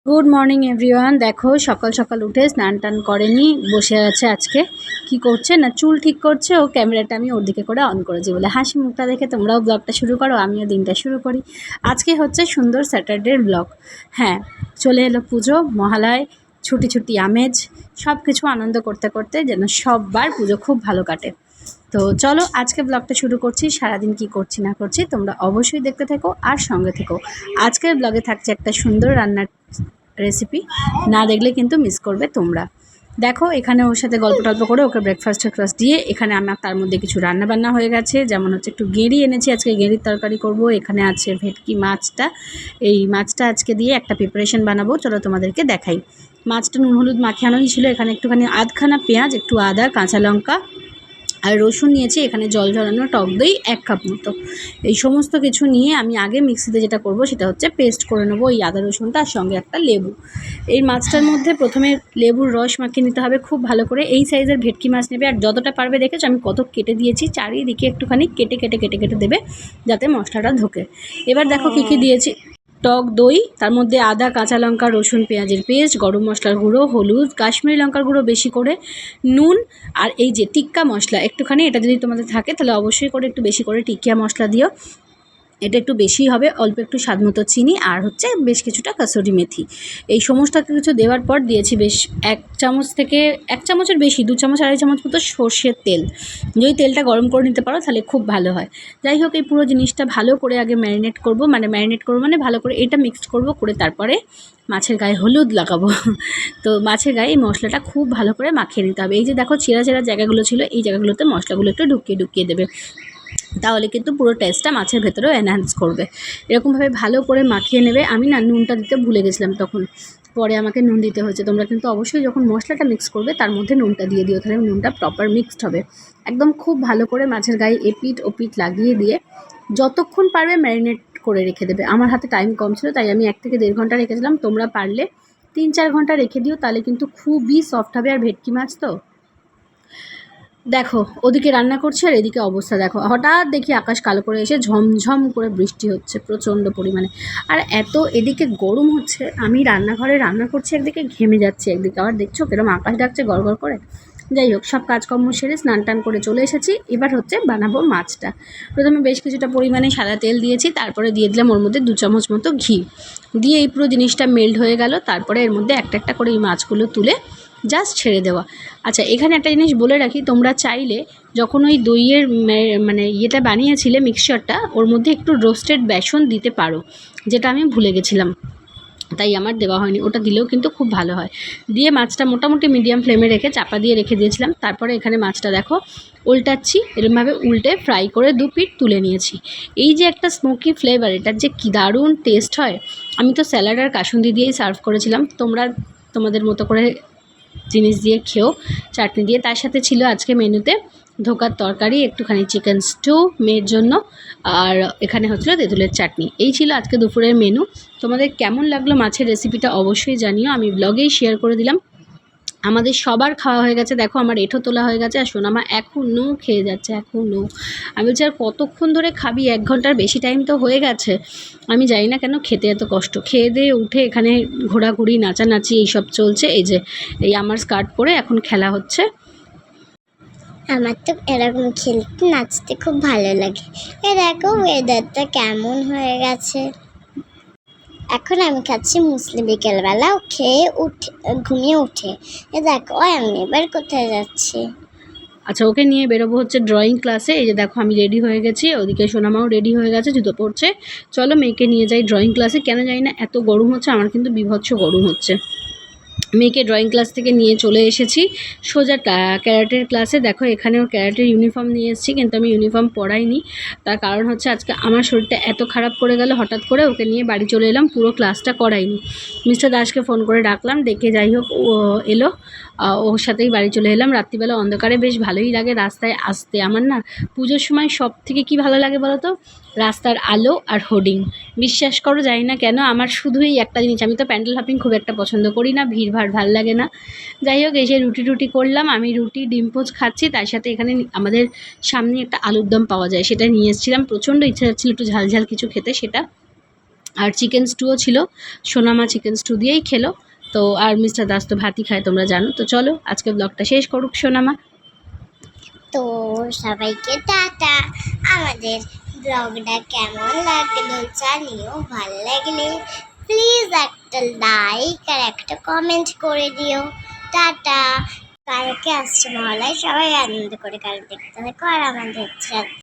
Good morning everyone. দেখো সকাল সকাল উঠে স্নান টান করেনি, বসে আছে। আজকে কি করছে না, চুল ঠিক করছে। ও ক্যামেরাটা আমি ওর দিকে করে অন করেছি বলে হাসি মুখটা দেখে তোমরাও ব্লগটা শুরু করো, আমিও দিনটা শুরু করি। আজকে হচ্ছে সুন্দর স্যাটারডের ব্লগ। হ্যাঁ, চলে এলো পুজো, মহালয়, ছুটি ছুটি আমেজ, সব কিছু আনন্দ করতে করতে যেন সববার পুজো খুব ভালো কাটে। তো চলো আজকে ব্লগটা শুরু করছি। সারাদিন কি করছি না করছি তোমরা অবশ্যই দেখতে থেকো আর সঙ্গে থেকো। আজকের ব্লগে থাকছে একটা সুন্দর রান্নার রেসিপি, না দেখলে কিন্তু মিস করবে তোমরা। দেখো এখানে ওর সাথে গল্প টল্প করে ওকে ব্রেকফাস্ট দিয়ে এখানে আমার তার মধ্যে কিছু রান্না বান্না হয়ে গেছে। যেমন হচ্ছে একটু গেঁড়ি এনেছি, আজকে গেঁড়ির তরকারি করব। এখানে আছে ভেটকি মাছটা, এই মাছটা আজকে দিয়ে একটা প্রিপারেশন বানাবো। চলো তোমাদেরকে দেখাই। মাছটা নুন হলুদ মাখিয়ে আনাই ছিল। এখানে একটুখানি আধখানা পেঁয়াজ, একটু আদা, কাঁচা লঙ্কা আর রসুন নিয়েছি। এখানে জল ঝরানো টক দই 1 কাপ মতো। এই সমস্ত কিছু নিয়ে আমি আগে মিক্সিতে যেটা করব সেটা হচ্ছে পেস্ট করে নেবো এই আদা রসুনটা, আর সঙ্গে একটা লেবু। এই মাছটার মধ্যে প্রথমে লেবুর রস মাখিয়ে নিতে হবে খুব ভালো করে। এই সাইজের ভেটকি মাছ নেবে, আর যতটা পারবে দেখেছো আমি কত কেটে দিয়েছি, চারিদিকে একটুখানি কেটে কেটে কেটে কেটে দেবে যাতে মশলাটা ঢোকে। এবার দেখো কী কী দিয়েছি। টক দই, তার মধ্যে আদা, কাঁচা লঙ্কা, রসুন, পেঁয়াজের পেস্ট, গরম মশলার গুঁড়ো, হলুদ, কাশ্মীরি লঙ্কার গুঁড়ো বেশি করে, নুন, আর এই যে টিক্কা মশলা একটুখানি, এটা যদি তোমাদের থাকে তাহলে অবশ্যই করে একটু বেশি করে টিক্কা মশলা দিও, এটা একটু বেশি হবে। অল্প একটু স্বাদ মতো চিনি, আর হচ্ছে বেশ কিছুটা কাসুরি মেথি। এই সমস্ত কিছু দেওয়ার পর দিয়েছি বেশ 1 চামচ থেকে 1 চামচের বেশি, 2 চামচ 2.5 চামচ মতো সর্ষের তেল। যদি তেলটা গরম করে নিতে পারো তাহলে খুব ভালো হয়। যাই হোক, এই পুরো জিনিসটা ভালো করে আগে ম্যারিনেট করব, মানে ভালো করে এটা মিক্সড করব, করে তারপরে মাছের গায়ে হলুদ লাগাবো। তো মাছের গায়ে এই মশলাটা খুব ভালো করে মাখিয়ে নিতে হবে। এই যে দেখো ছেঁড়া ছেঁড়া জায়গাগুলো ছিল, এই জায়গাগুলোতে মশলাগুলো একটু ঢুকিয়ে ঢুকিয়ে দেবে, তাহলে কিন্তু পুরো টেস্টটা মাছের ভেতরেও এনহ্যান্স করবে। এরকমভাবে ভালো করে মাখিয়ে নেবে। আমি না নুনটা দিতে ভুলে গেছিলাম, তখন পরে আমাকে নুন দিতে হয়েছে। তোমরা কিন্তু অবশ্যই যখন মশলাটা মিক্স করবে তার মধ্যে নুনটা দিয়ে দিও, তাহলে নুনটা প্রপার মিক্সড হবে। একদম খুব ভালো করে মাছের গায়ে এপিট ওপিট লাগিয়ে দিয়ে যতক্ষণ পারবে ম্যারিনেট করে রেখে দেবে। আমার হাতে টাইম কম ছিল তাই আমি 1 থেকে 1.5 ঘন্টা রেখেছিলাম। তোমরা পারলে 3-4 ঘন্টা রেখে দিও, তাহলে কিন্তু খুবই সফট হবে। আর ভেটকি মাছ তো দেখো ওদিকে রান্না করছে আর এদিকে অবস্থা দেখো, হঠাৎ দেখি আকাশ কালো করে এসে ঝমঝম করে বৃষ্টি হচ্ছে প্রচণ্ড পরিমাণে। আর এত এদিকে গরম হচ্ছে, আমি রান্নাঘরে রান্না করছি, একদিকে ঘেমে যাচ্ছে, একদিকে আবার দেখছো কিরকম আকাশ ডাকছে গড়গড় করে। যাই হোক, সব কাজকর্ম সেরে স্নান টান করে চলে এসেছি। এবার হচ্ছে বানাবো মাছটা। প্রথমে বেশ কিছুটা পরিমাণে সাদা তেল দিয়েছি, তারপরে দিয়ে দিলাম ওর মধ্যে 2 চামচ মতো ঘি। দিয়ে এই পুরো জিনিসটা মেল্ট হয়ে গেল। তারপরে এর মধ্যে একটা একটা করে এই মাছগুলো তুলে জাস্ট ছেড়ে দেওয়া। আচ্ছা, এখানে একটা জিনিস বলে রাখি, তোমরা চাইলে যখন ওই দইয়ের মানে ইয়েটা বানিয়েছিলে মিক্সচারটা, ওর মধ্যে একটু রোস্টেড বেসন দিতে পারো, যেটা আমি ভুলে গেছিলাম, তাই আমার দেওয়া হয়নি। ওটা দিলেও কিন্তু খুব ভালো হয়। দিয়ে মাছটা মোটামুটি মিডিয়াম ফ্লেমে রেখে চাপা দিয়ে রেখে দিয়েছিলাম। তারপরে এখানে মাছটা দেখো উল্টাচ্ছি, এরকমভাবে উল্টে ফ্রাই করে 2 পিঠ তুলে নিয়েছি। এই যে একটা স্মোকি ফ্লেভার, এটার যে কী দারুণ টেস্ট হয়। আমি তো স্যালাড আর কাসুন্দি দিয়েই সার্ভ করেছিলাম, তোমরা তোমাদের মতো করে জিনিস দিয়ে খেও, চাটনি দিয়ে। তার সাথে ছিল আজকে মেনুতে ধোকার তরকারি, একটুখানি চিকেন স্টু মেয়ের জন্য, আর এখানে হচ্ছিল তেঁতুলের চাটনি। এই ছিল আজকে দুপুরের মেনু। তোমাদের কেমন লাগলো মাছের রেসিপিটা অবশ্যই জানিও, আমি ব্লগেই শেয়ার করে দিলাম। আমাদের সবার খাওয়া হয়ে গেছে, দেখো আমার এঁঠো তোলা হয়ে গেছে, আর সোনামা এখনও খেয়ে যাচ্ছে, এখনও। আমি বলছি আর কতক্ষণ ধরে খাবি, 1 ঘন্টার বেশি টাইম তো হয়ে গেছে। আমি জানি না কেন খেতে এত কষ্ট। খেয়ে দিয়ে উঠে এখানে ঘোরাঘুরি নাচানাচি এইসব চলছে। এই যে এই আমার স্কার্ট পরে এখন খেলা হচ্ছে। আমার তো এরকম খেলতে নাচতে খুব ভালো লাগে। এ দেখো ওয়েদারটা কেমন হয়ে গেছে। এখন আমি খাচ্ছি মুসলি বিকেলবেলা খেয়ে ঘুমিয়ে উঠে। এ দেখো আমি এবার কোথায় যাচ্ছি। আচ্ছা, ওকে নিয়ে বেরোবো হচ্ছে ড্রয়িং ক্লাসে। এই যে দেখো আমি রেডি হয়ে গেছি, ওদিকে সোনামাও রেডি হয়ে গেছে, জুতো পরছে। চলো মেয়েকে নিয়ে যাই ড্রয়িং ক্লাসে। কেন জানি না এত গরম হচ্ছে, আমার কিন্তু বীভৎস গরম হচ্ছে। মেয়েকে ড্রয়িং ক্লাস থেকে নিয়ে চলে এসেছি সোজা ক্যারাটের ক্লাসে। দেখো এখানে ওর ক্যারাটের ইউনিফর্ম নিয়ে এসেছি, কিন্তু আমি ইউনিফর্ম পরাইনি। তার কারণ হচ্ছে আজকে আমার শরীরটা এত খারাপ করে গেল, হঠাৎ করে ওকে নিয়ে বাড়ি চলে এলাম, পুরো ক্লাসটা করাইনি। মিস্টার দাসকে ফোন করে ডাকলাম, ডেকে যাই হোক ও এলো, ওর সাথেই বাড়ি চলে এলাম। রাত্রিবেলা অন্ধকারে বেশ ভালোই লাগে রাস্তায় আসতে। আমার না পুজোর সময় সব থেকে কী ভালো লাগে বলো তো, রাস্তার আলো আর হোর্ডিং। বিশ্বাস করো জানি না কেন আমার শুধুই একটা জিনিস, আমি তো প্যান্ডেল হপিং খুব একটা পছন্দ করি না, ভিড়ভাড় ভাল লাগে না। যাই হোক, এসে রুটি করলাম, আমি রুটি ডিম পোচ খাচ্ছি, তার সাথে এখানে আমাদের সামনে একটা আলুর দম পাওয়া যায়, সেটা নিয়ে এসেছিলাম। প্রচণ্ড ইচ্ছা যাচ্ছিলো একটু ঝালঝাল কিছু খেতে, সেটা আর চিকেন স্টুও ছিল, সোনামা চিকেন স্টু দিয়েই খেলো। তো আর মিস্টার দাস তো ভাতই খায়, তোমরা জানো। তো চলো আজকে ব্লগটা শেষ করুক সোনামা। তো সবাইকে টাটা। আমাদের ব্লগটা কেমন লাগলো জানিও, ভালো লাগলে প্লিজ একটা লাইক আর একটা কমেন্ট করে দিও। টাটা। কালকে আসছে মহালয়, সবাই আনন্দ করে কাল দেখতে দেখো আর আমাদের সাথে।